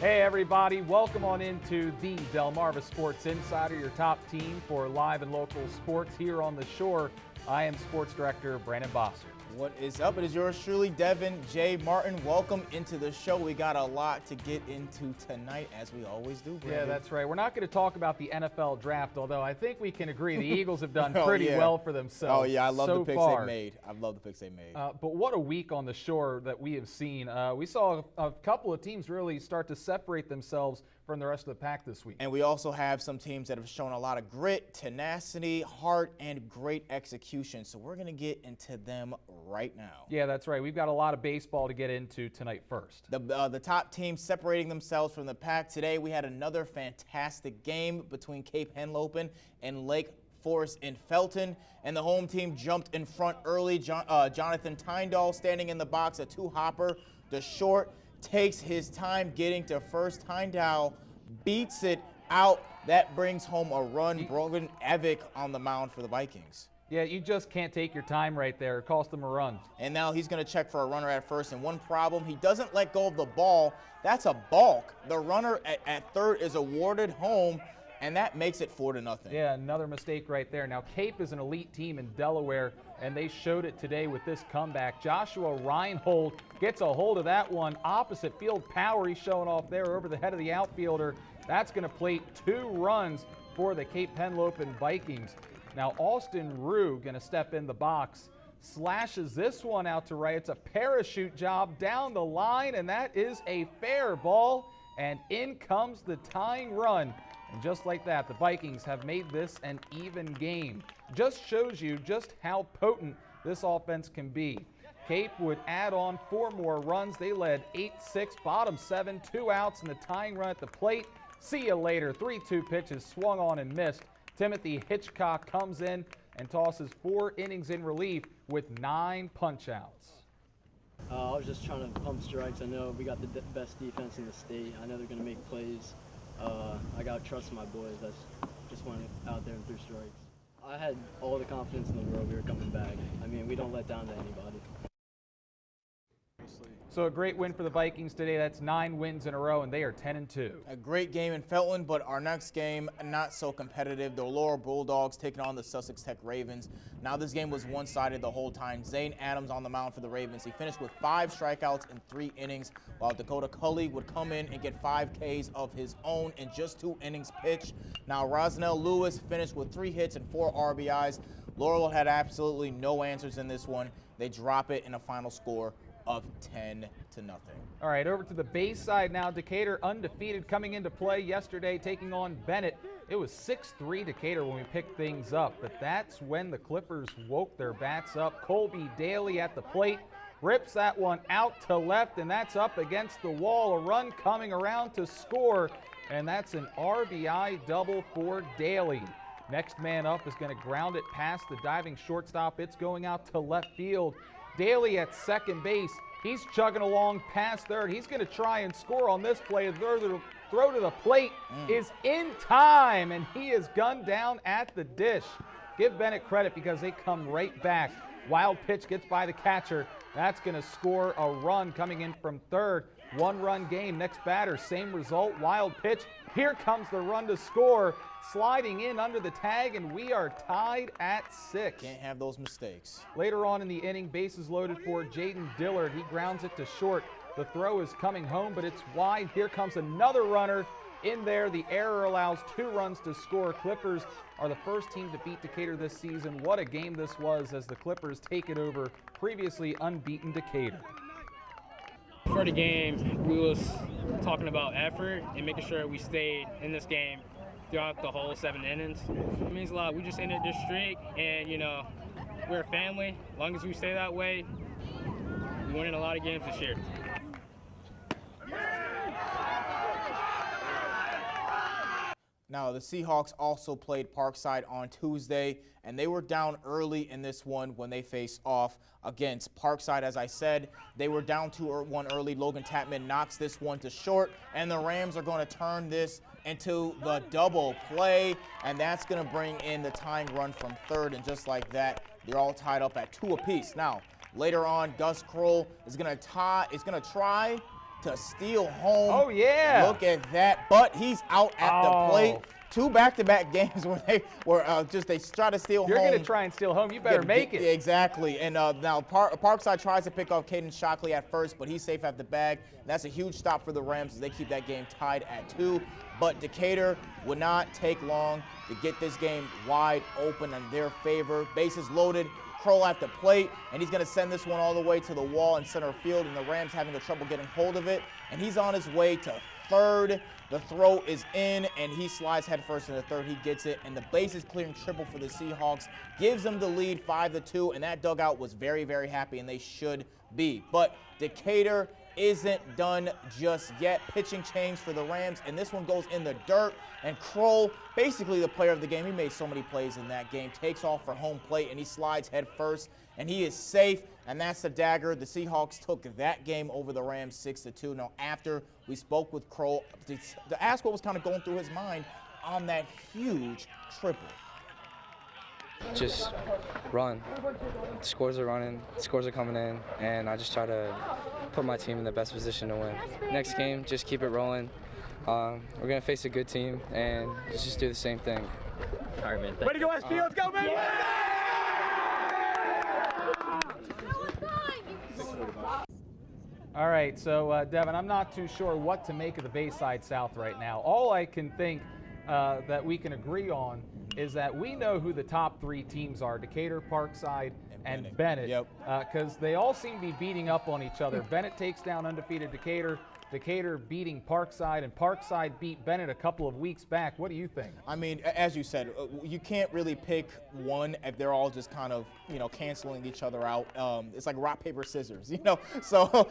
Hey everybody, welcome on into the Delmarva Sports Insider, your top team for live and local sports here on the shore. I am Sports Director Brandon Bosser. What is up? It is yours truly, Devin J. Martin. Welcome into the show. We got a lot to get into tonight, as we always do, Brandon. Yeah, that's right. We're not going to talk about the NFL draft, although I think we can agree the Eagles have done pretty well for themselves. Oh, yeah, I love so the picks far. they made. I love the picks they made. But what a week on the shore that we have seen. We saw a couple of teams really start to separate themselves from the rest of the pack this week. And we also have some teams that have shown a lot of grit, tenacity, heart, and great execution. So we're going to get into them right now. Yeah, that's right. We've got a lot of baseball to get into tonight first. The top team separating themselves from the pack. Today we had another fantastic game between Cape Henlopen and Lake Forest in Felton, and the home team jumped in front early. Jonathan Tyndall standing in the box, a two-hopper. The short takes his time getting to first. Tyndall beats it out. That brings home a run. Brogan Evick on the mound for the Vikings. Yeah, you just can't take your time right there. It cost them a run. And now he's going to check for a runner at first. And one problem, he doesn't let go of the ball. That's a balk. The runner at third is awarded home, and that makes it 4-0. Yeah, another mistake right there. Now, Cape is an elite team in Delaware, and they showed it today with this comeback. Joshua Reinhold gets a hold of that one. Opposite field power he's showing off there over the head of the outfielder. That's going to plate 2 runs for the Cape Henlopen Vikings. Now, Austin Rue going to step in the box, slashes this one out to right. It's a parachute job down the line, and that is a fair ball, and in comes the tying run. And just like that, the Vikings have made this an even game. Just shows you just how potent this offense can be. Cape would add on 4 more runs. They led 8-6, bottom 7, 2 outs, and the tying run at the plate. See you later. 3-2 pitches swung on and missed. Timothy Hitchcock comes in and tosses 4 innings in relief with 9 punch-outs. I was just trying to pump strikes. I know we got the best defense in the state. I know they're going to make plays. I got to trust my boys. That's just went out there and threw strikes. I had all the confidence in the world we were coming back. I mean, we don't let down to anybody. So a great win for the Vikings today. That's 9 wins in a row, and they are 10-2. A great game in Felton, but our next game, not so competitive. The Laurel Bulldogs taking on the Sussex Tech Ravens. Now this game was one-sided the whole time. Zane Adams on the mound for the Ravens. He finished with 5 strikeouts in 3 innings, while Dakota Cully would come in and get 5 Ks of his own in just 2 innings pitched. Now Rosnell Lewis finished with 3 hits and 4 RBIs. Laurel had absolutely no answers in this one. They drop it in a final score of 10-0. All right, over to the Bayside now. Decatur undefeated coming into play yesterday, taking on Bennett. It was 6-3 Decatur when we picked things up, but that's when the Clippers woke their bats up. Colby Daly at the plate, rips that one out to left, and that's up against the wall. A run coming around to score, and that's an RBI double for Daly. Next man up is going to ground it past the diving shortstop. It's going out to left field. Daly at second base. He's chugging along past third. He's going to try and score on this play. The throw to the plate is in time, and he is gunned down at the dish. Give Bennett credit because they come right back. Wild pitch gets by the catcher. That's going to score a run coming in from third. 1-run game. Next batter, same result. Wild pitch. Here comes the run to score. Sliding in under the tag, and we are tied at 6. Can't have those mistakes. Later on in the inning, bases loaded for Jaden Dillard. He grounds it to short. The throw is coming home, but it's wide. Here comes another runner in there. The error allows 2 runs to score. Clippers are the first team to beat Decatur this season. What a game this was as the Clippers take it over previously unbeaten Decatur. For the game, we was talking about effort and making sure we stayed in this game throughout the whole 7 innings. It means a lot. We just ended this streak, and, you know, we're a family. As long as we stay that way, we're winning a lot of games this year. Now, the Seahawks also played Parkside on Tuesday, and they were down early in this one when they faced off against Parkside. As I said, they were down 2-1 early. Logan Tapman knocks this one to short, and the Rams are going to turn this into the double play, and that's going to bring in the tying run from third, and just like that, they're all tied up at 2 apiece. Now, later on, Gus Kroll is going to try to steal home. Oh, yeah. Look at that. But he's out at the plate. 2 back-to-back games where they were they try to steal You're home. going to try and steal home. You better make it. Exactly. And now Parkside tries to pick off Caden Shockley at first, but he's safe at the bag. That's a huge stop for the Rams as they keep that game tied at 2. But Decatur would not take long to get this game wide open in their favor. Bases loaded. Kroll at the plate, and he's going to send this one all the way to the wall in center field, and the Rams having the trouble getting hold of it. And he's on his way to third. The throw is in, and he slides headfirst into third. He gets it, and the bases clearing triple for the Seahawks gives them the lead 5-2, and that dugout was very, very happy, and they should be. But Decatur isn't done just yet. Pitching change for the Rams, and this one goes in the dirt. And Kroll, basically the player of the game, he made so many plays in that game, takes off for home plate, and he slides head first, and he is safe, and that's the dagger. The Seahawks took that game over the Rams 6-2. Now, after we spoke with Kroll to ask what was kind of going through his mind on that huge triple. Just run. Scores are running, scores are coming in, and I just try to put my team in the best position to win. Next game, just keep it rolling. We're going to face a good team, and just do the same thing. All right, man. Way to go, SP. Let's go, baby. All right, so Devin, I'm not too sure what to make of the Bayside South right now. All I can think that we can agree on is that we know who the top 3 teams are: Decatur, Parkside, and Bennett. Yep. Because they all seem to be beating up on each other. Bennett takes down undefeated Decatur. Decatur beating Parkside, and Parkside beat Bennett a couple of weeks back. What do you think? I mean, as you said, you can't really pick one if they're all just kind of, canceling each other out. It's like rock, paper, scissors, So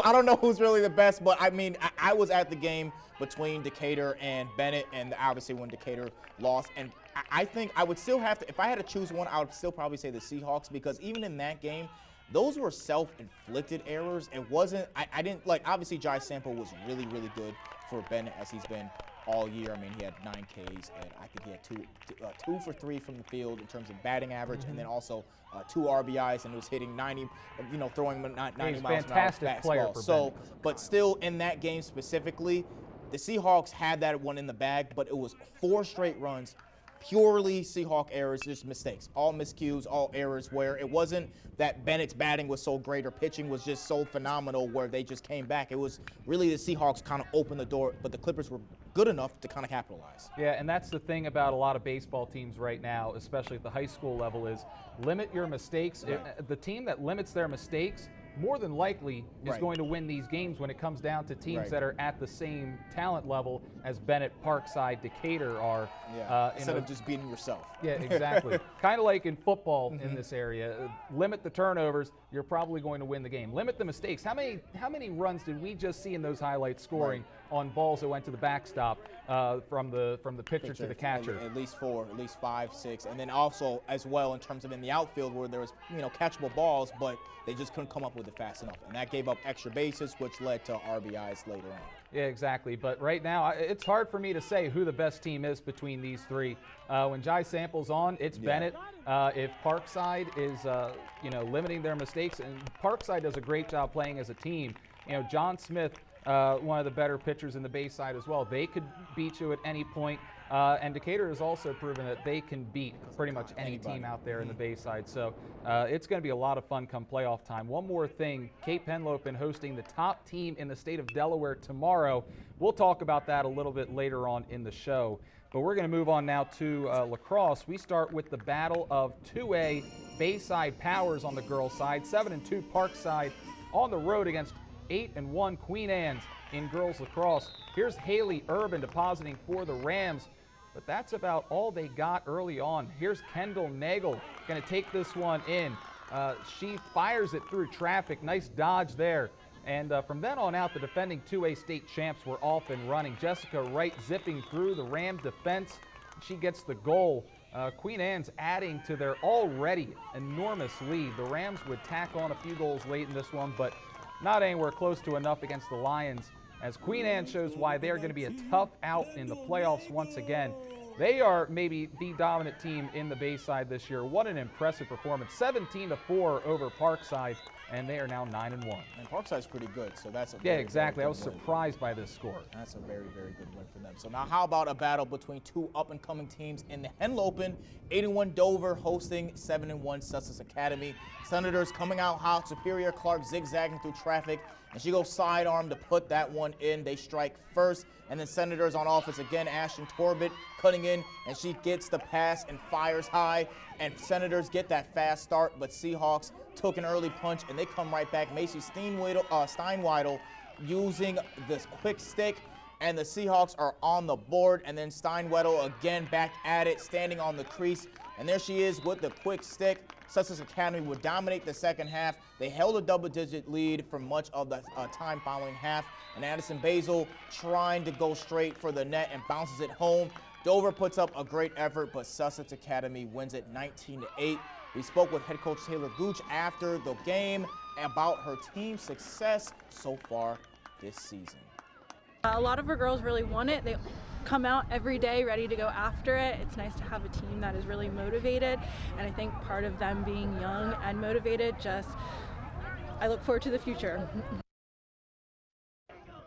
I don't know who's really the best, but I mean, I was at the game between Decatur and Bennett, and obviously when Decatur lost, and I think I would still have to, if I had to choose one, I would still probably say the Seahawks, because even in that game, those were self-inflicted errors. It wasn't, I didn't, obviously Jai Sample was really, really good for Bennett as he's been all year. I mean, he had 9 Ks, and I think he had 2 for 3 from the field in terms of batting average, and then also 2 RBIs, and it was hitting 90, throwing 90 miles an hour fantastic player for Bennett. But still in that game specifically, the Seahawks had that one in the bag, but it was 4 straight runs, purely Seahawk errors, just mistakes, all miscues, all errors, where it wasn't that Bennett's batting was so great or pitching was just so phenomenal where they just came back. It was really the Seahawks kind of opened the door, but the Clippers were good enough to kind of capitalize. Yeah, and that's the thing about a lot of baseball teams right now, especially at the high school level, is limit your mistakes. Right. The team that limits their mistakes more than likely is Right. going to win these games when it comes down to teams Right. that are at the same talent level as Bennett, Parkside, Decatur are. Instead of just beating yourself. Yeah, exactly. Kind of like in football in this area. Limit the turnovers, you're probably going to win the game. Limit the mistakes. How many runs did we just see in those highlights scoring on balls that went to the backstop from the pitcher to the catcher? At least 4, at least 5, 6, and then also as well in terms of in the outfield where there was catchable balls, but they just couldn't come up with it fast enough, and that gave up extra bases, which led to RBIs later on. Yeah, exactly. But right now, it's hard for me to say who the best team is between these 3. When Jai Sample's on, it's Bennett. If Parkside is, limiting their mistakes, and Parkside does a great job playing as a team. John Smith, one of the better pitchers in the Bayside as well. They could beat you at any point. And Decatur has also proven that they can beat pretty much any team out there in the Bayside. So it's going to be a lot of fun come playoff time. One more thing, Cape Henlopen hosting the top team in the state of Delaware tomorrow. We'll talk about that a little bit later on in the show. But we're going to move on now to lacrosse. We start with the battle of 2A Bayside Powers on the girls' side, 7-2 Parkside on the road against 8-1 Queen Anne's in girls lacrosse. Here's Haley Urban depositing for the Rams, but that's about all they got early on. Here's Kendall Nagel going to take this one in. She fires it through traffic. Nice dodge there. And from then on out, the defending 2A state champs were off and running. Jessica Wright zipping through the Ram defense. She gets the goal. Queen Anne's adding to their already enormous lead. The Rams would tack on a few goals late in this one, but not anywhere close to enough against the Lions, as Queen Anne shows why they're going to be a tough out in the playoffs once again. They are maybe the dominant team in the Bayside this year. What an impressive performance. 17-4 over Parkside. and they are now 9-1. And Parkside's pretty good, so that's a Yeah, very, exactly. I very was good win. surprised by this score. That's a very, very good win for them. So now how about a battle between two up-and-coming teams in the Henlopen? 81 Dover hosting 7-1 Sussex Academy. Senators coming out hot. Superior Clark zigzagging through traffic, and she goes sidearm to put that one in. They strike first, and then Senators on offense again. Ashton Torbett cutting in, and she gets the pass and fires high. And Senators get that fast start, but Seahawks took an early punch, and they come right back. Macy Steinweidel using this quick stick, and the Seahawks are on the board. And then Steinweidel again back at it, standing on the crease. And there she is with the quick stick. Sussex Academy would dominate the second half. They held a double-digit lead for much of the time following half. And Addison Basil trying to go straight for the net and bounces it home. Dover puts up a great effort, but Sussex Academy wins it 19-8. We spoke with head coach Taylor Gooch after the game about her team's success so far this season. A lot of our girls really want it. They come out every day ready to go after it. It's nice to have a team that is really motivated, and I think part of them being young and motivated, I look forward to the future.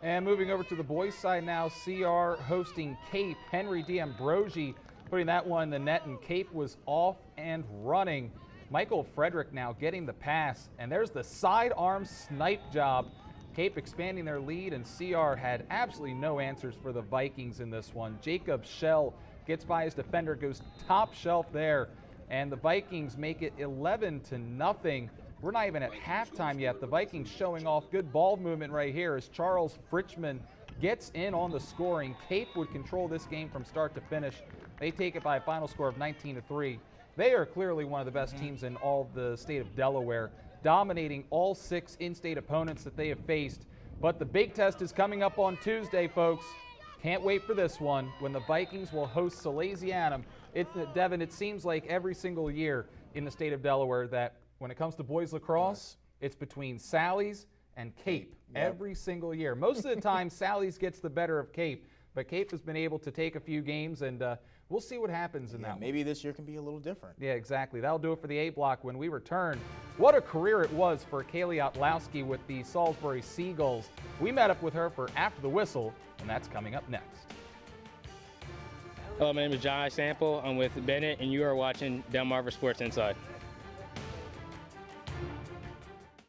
And moving over to the boys' side now, CR hosting Cape. Henry D'Ambrosi putting that one in the net, and Cape was off and running. Michael Frederick now getting the pass, and there's the sidearm snipe job. Cape expanding their lead, and CR had absolutely no answers for the Vikings in this one. Jacob Schell gets by his defender, goes top shelf there, and the Vikings make it 11-0. We're not even at halftime yet. The Vikings showing off good ball movement right here as Charles Fritchman gets in on the scoring. Cape would control this game from start to finish. They take it by a final score of 19-3. They are clearly one of the best teams in all the state of Delaware, dominating all 6 in-state opponents that they have faced. But the big test is coming up on Tuesday, folks. Can't wait for this one when the Vikings will host Salesianum. Devin, it seems like every single year in the state of Delaware that when it comes to boys lacrosse, it's between Sally's and Cape every single year. Most of the time, Sally's gets the better of Cape, but Cape has been able to take a few games, and we'll see what happens in that one. Maybe this year can be a little different. Yeah, exactly. That'll do it for the A block when we return. What a career it was for Kaylee Otlowski with the Salisbury Seagulls. We met up with her for After the Whistle, and that's coming up next. Hello, my name is John Sample. I'm with Bennett, and you are watching Delmarva Sports Inside.